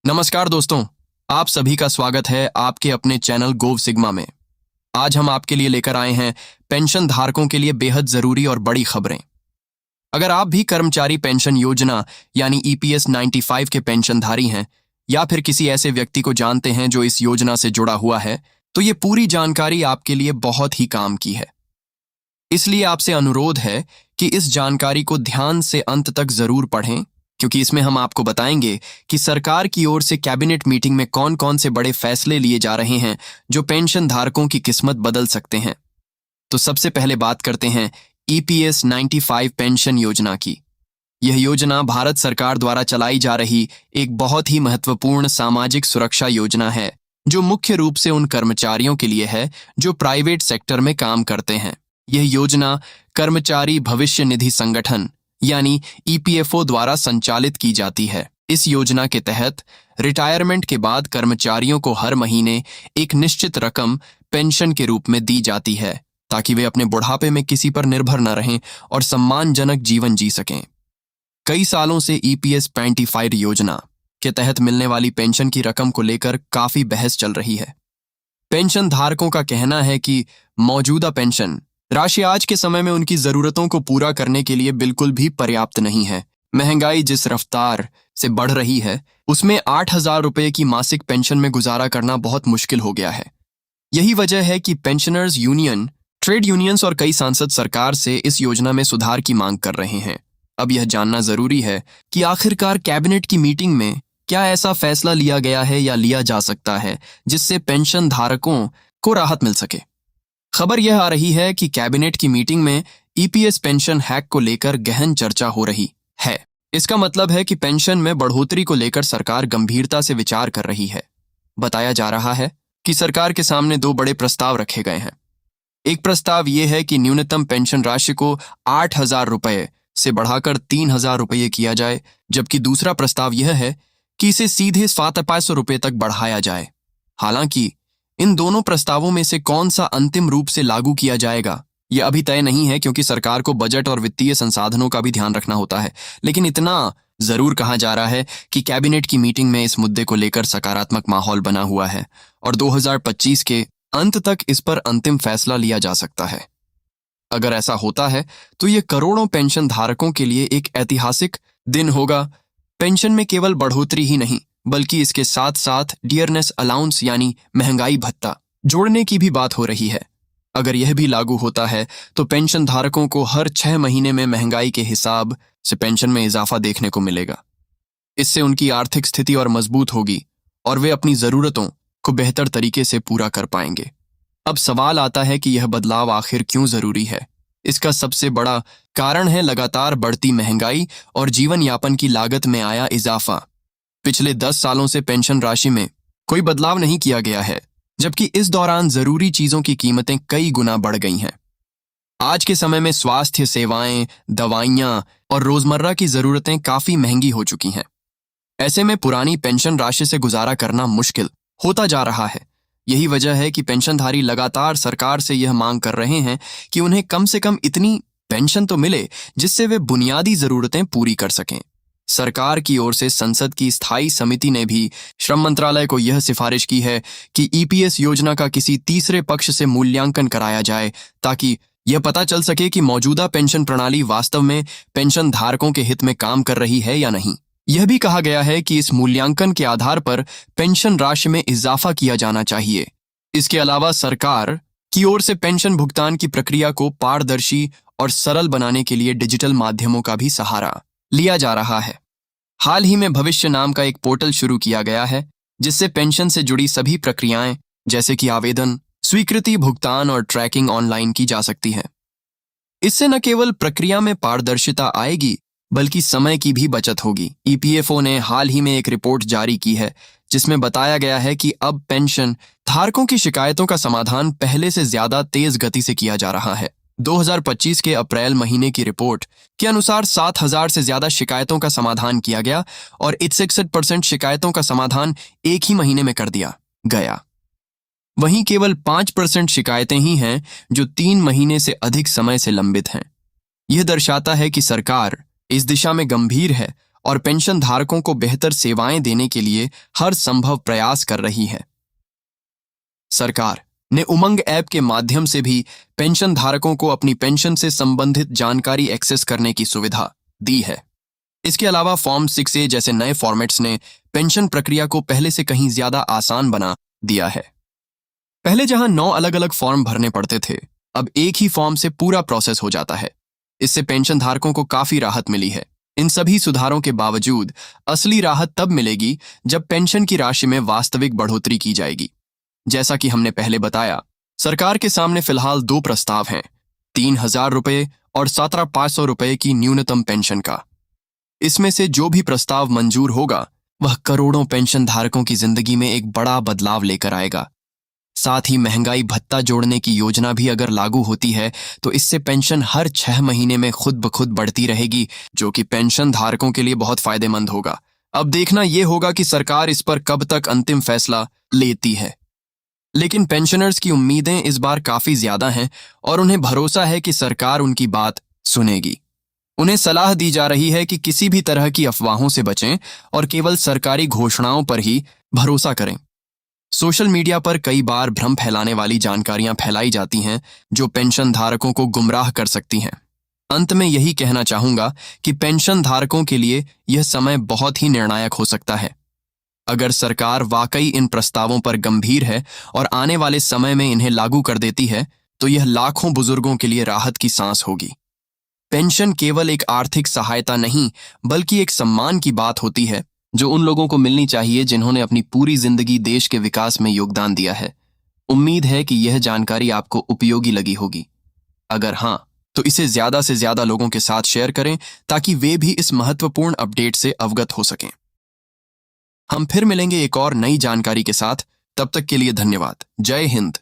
नमस्कार दोस्तों, आप सभी का स्वागत है आपके अपने चैनल गोव सिग्मा में। आज हम आपके लिए लेकर आए हैं पेंशन धारकों के लिए बेहद जरूरी और बड़ी खबरें। अगर आप भी कर्मचारी पेंशन योजना यानी ईपीएस 95 के पेंशनधारी हैं या फिर किसी ऐसे व्यक्ति को जानते हैं जो इस योजना से जुड़ा हुआ है, तो ये पूरी जानकारी आपके लिए बहुत ही काम की है। इसलिए आपसे अनुरोध है कि इस जानकारी को ध्यान से अंत तक जरूर पढ़ें, क्योंकि इसमें हम आपको बताएंगे कि सरकार की ओर से कैबिनेट मीटिंग में कौन कौन से बड़े फैसले लिए जा रहे हैं जो पेंशन धारकों की किस्मत बदल सकते हैं। तो सबसे पहले बात करते हैं ईपीएस 95 पेंशन योजना की। यह योजना भारत सरकार द्वारा चलाई जा रही एक बहुत ही महत्वपूर्ण सामाजिक सुरक्षा योजना है, जो मुख्य रूप से उन कर्मचारियों के लिए है जो प्राइवेट सेक्टर में काम करते हैं। यह योजना कर्मचारी भविष्य निधि संगठन यानी ईपीएफओ द्वारा संचालित की जाती है। इस योजना के तहत रिटायरमेंट के बाद कर्मचारियों को हर महीने एक निश्चित रकम पेंशन के रूप में दी जाती है, ताकि वे अपने बुढ़ापे में किसी पर निर्भर न रहें और सम्मानजनक जीवन जी सकें। कई सालों से ईपीएस 95 योजना के तहत मिलने वाली पेंशन की रकम को लेकर काफी बहस चल रही है। पेंशन धारकों का कहना है कि मौजूदा पेंशन राशि आज के समय में उनकी जरूरतों को पूरा करने के लिए बिल्कुल भी पर्याप्त नहीं है। महंगाई जिस रफ्तार से बढ़ रही है, उसमें 8,000 रुपए की मासिक पेंशन में गुजारा करना बहुत मुश्किल हो गया है। यही वजह है कि पेंशनर्स यूनियन, ट्रेड यूनियंस और कई सांसद सरकार से इस योजना में सुधार की मांग कर रहे हैं। अब यह जानना जरूरी है कि आखिरकार कैबिनेट की मीटिंग में क्या ऐसा फैसला लिया गया है या लिया जा सकता है जिससे पेंशन धारकों को राहत मिल सके। खबर यह आ रही है कि कैबिनेट की मीटिंग में ईपीएस पेंशन हैक को लेकर गहन चर्चा हो रही है। इसका मतलब है कि पेंशन में बढ़ोतरी को लेकर सरकार गंभीरता से विचार कर रही है। बताया जा रहा है कि सरकार के सामने दो बड़े प्रस्ताव रखे गए हैं। एक प्रस्ताव यह है कि न्यूनतम पेंशन राशि को 8,000 रुपए से बढ़ाकर 3,000 रुपये किया जाए, जबकि दूसरा प्रस्ताव यह है कि इसे सीधे 7,500 रुपये तक बढ़ाया जाए। हालांकि इन दोनों प्रस्तावों में से कौन सा अंतिम रूप से लागू किया जाएगा, यह अभी तय नहीं है, क्योंकि सरकार को बजट और वित्तीय संसाधनों का भी ध्यान रखना होता है। लेकिन इतना जरूर कहा जा रहा है कि कैबिनेट की मीटिंग में इस मुद्दे को लेकर सकारात्मक माहौल बना हुआ है और 2025 के अंत तक इस पर अंतिम फैसला लिया जा सकता है। अगर ऐसा होता है तो ये करोड़ों पेंशन धारकों के लिए एक ऐतिहासिक दिन होगा। पेंशन में केवल बढ़ोतरी ही नहीं, बल्कि इसके साथ साथ डियरनेस अलाउंस यानी महंगाई भत्ता जोड़ने की भी बात हो रही है। अगर यह भी लागू होता है तो पेंशन धारकों को हर 6 महीने में महंगाई के हिसाब से पेंशन में इजाफा देखने को मिलेगा। इससे उनकी आर्थिक स्थिति और मजबूत होगी और वे अपनी जरूरतों को बेहतर तरीके से पूरा कर पाएंगे। अब सवाल आता है कि यह बदलाव आखिर क्यों जरूरी है। इसका सबसे बड़ा कारण है लगातार बढ़ती महंगाई और जीवन यापन की लागत में आया इजाफा। पिछले 10 सालों से पेंशन राशि में कोई बदलाव नहीं किया गया है, जबकि इस दौरान जरूरी चीजों की कीमतें कई गुना बढ़ गई हैं। आज के समय में स्वास्थ्य सेवाएं, दवाइयां और रोजमर्रा की जरूरतें काफी महंगी हो चुकी हैं। ऐसे में पुरानी पेंशन राशि से गुजारा करना मुश्किल होता जा रहा है। यही वजह है कि पेंशनधारी लगातार सरकार से यह मांग कर रहे हैं कि उन्हें कम से कम इतनी पेंशन तो मिले जिससे वे बुनियादी जरूरतें पूरी कर सकें। सरकार की ओर से संसद की स्थायी समिति ने भी श्रम मंत्रालय को यह सिफारिश की है कि ईपीएस योजना का किसी तीसरे पक्ष से मूल्यांकन कराया जाए, ताकि यह पता चल सके कि मौजूदा पेंशन प्रणाली वास्तव में पेंशन धारकों के हित में काम कर रही है या नहीं। यह भी कहा गया है कि इस मूल्यांकन के आधार पर पेंशन राशि में इजाफा किया जाना चाहिए। इसके अलावा सरकार की ओर से पेंशन भुगतान की प्रक्रिया को पारदर्शी और सरल बनाने के लिए डिजिटल माध्यमों का भी सहारा लिया जा रहा है। हाल ही में भविष्य नाम का एक पोर्टल शुरू किया गया है, जिससे पेंशन से जुड़ी सभी प्रक्रियाएं जैसे कि आवेदन, स्वीकृति, भुगतान और ट्रैकिंग ऑनलाइन की जा सकती है। इससे न केवल प्रक्रिया में पारदर्शिता आएगी, बल्कि समय की भी बचत होगी। ईपीएफओ ने हाल ही में एक रिपोर्ट जारी की है, जिसमें बताया गया है कि अब पेंशन धारकों की शिकायतों का समाधान पहले से ज्यादा तेज गति से किया जा रहा है। 2025 के अप्रैल महीने की रिपोर्ट के अनुसार 7,000 से ज्यादा शिकायतों का समाधान किया गया और 61% शिकायतों का समाधान एक ही महीने में कर दिया गया। वहीं केवल 5% शिकायतें ही हैं जो 3 महीने से अधिक समय से लंबित हैं। यह दर्शाता है कि सरकार इस दिशा में गंभीर है और पेंशन धारकों को बेहतर सेवाएं देने के लिए हर संभव प्रयास कर रही है। सरकार ने उमंग ऐप के माध्यम से भी पेंशन धारकों को अपनी पेंशन से संबंधित जानकारी एक्सेस करने की सुविधा दी है। इसके अलावा फॉर्म 6A जैसे नए फॉर्मेट्स ने पेंशन प्रक्रिया को पहले से कहीं ज्यादा आसान बना दिया है। पहले जहां 9 अलग अलग फॉर्म भरने पड़ते थे, अब एक ही फॉर्म से पूरा प्रोसेस हो जाता है। इससे पेंशन धारकों को काफी राहत मिली है। इन सभी सुधारों के बावजूद असली राहत तब मिलेगी जब पेंशन की राशि में वास्तविक बढ़ोतरी की जाएगी। जैसा कि हमने पहले बताया, सरकार के सामने फिलहाल 2 प्रस्ताव हैं, 3,000 रुपये और 17,500 रुपये की न्यूनतम पेंशन का। इसमें से जो भी प्रस्ताव मंजूर होगा वह करोड़ों पेंशन धारकों की जिंदगी में एक बड़ा बदलाव लेकर आएगा। साथ ही महंगाई भत्ता जोड़ने की योजना भी अगर लागू होती है तो इससे पेंशन हर 6 महीने में खुद ब खुद बढ़ती रहेगी, जो कि पेंशन धारकों के लिए बहुत फायदेमंद होगा। अब देखना यह होगा कि सरकार इस पर कब तक अंतिम फैसला लेती है। लेकिन पेंशनर्स की उम्मीदें इस बार काफी ज्यादा हैं और उन्हें भरोसा है कि सरकार उनकी बात सुनेगी। उन्हें सलाह दी जा रही है कि किसी भी तरह की अफवाहों से बचें और केवल सरकारी घोषणाओं पर ही भरोसा करें। सोशल मीडिया पर कई बार भ्रम फैलाने वाली जानकारियां फैलाई जाती हैं जो पेंशन धारकों को गुमराह कर सकती हैं। अंत में यही कहना चाहूंगा कि पेंशन धारकों के लिए यह समय बहुत ही निर्णायक हो सकता है। अगर सरकार वाकई इन प्रस्तावों पर गंभीर है और आने वाले समय में इन्हें लागू कर देती है तो यह लाखों बुजुर्गों के लिए राहत की सांस होगी। पेंशन केवल एक आर्थिक सहायता नहीं बल्कि एक सम्मान की बात होती है जो उन लोगों को मिलनी चाहिए जिन्होंने अपनी पूरी जिंदगी देश के विकास में योगदान दिया है। उम्मीद है कि यह जानकारी आपको उपयोगी लगी होगी। अगर हाँ, तो इसे ज्यादा से ज्यादा लोगों के साथ शेयर करें ताकि वे भी इस महत्वपूर्ण अपडेट से अवगत हो सकें। हम फिर मिलेंगे एक और नई जानकारी के साथ। तब तक के लिए धन्यवाद। जय हिंद।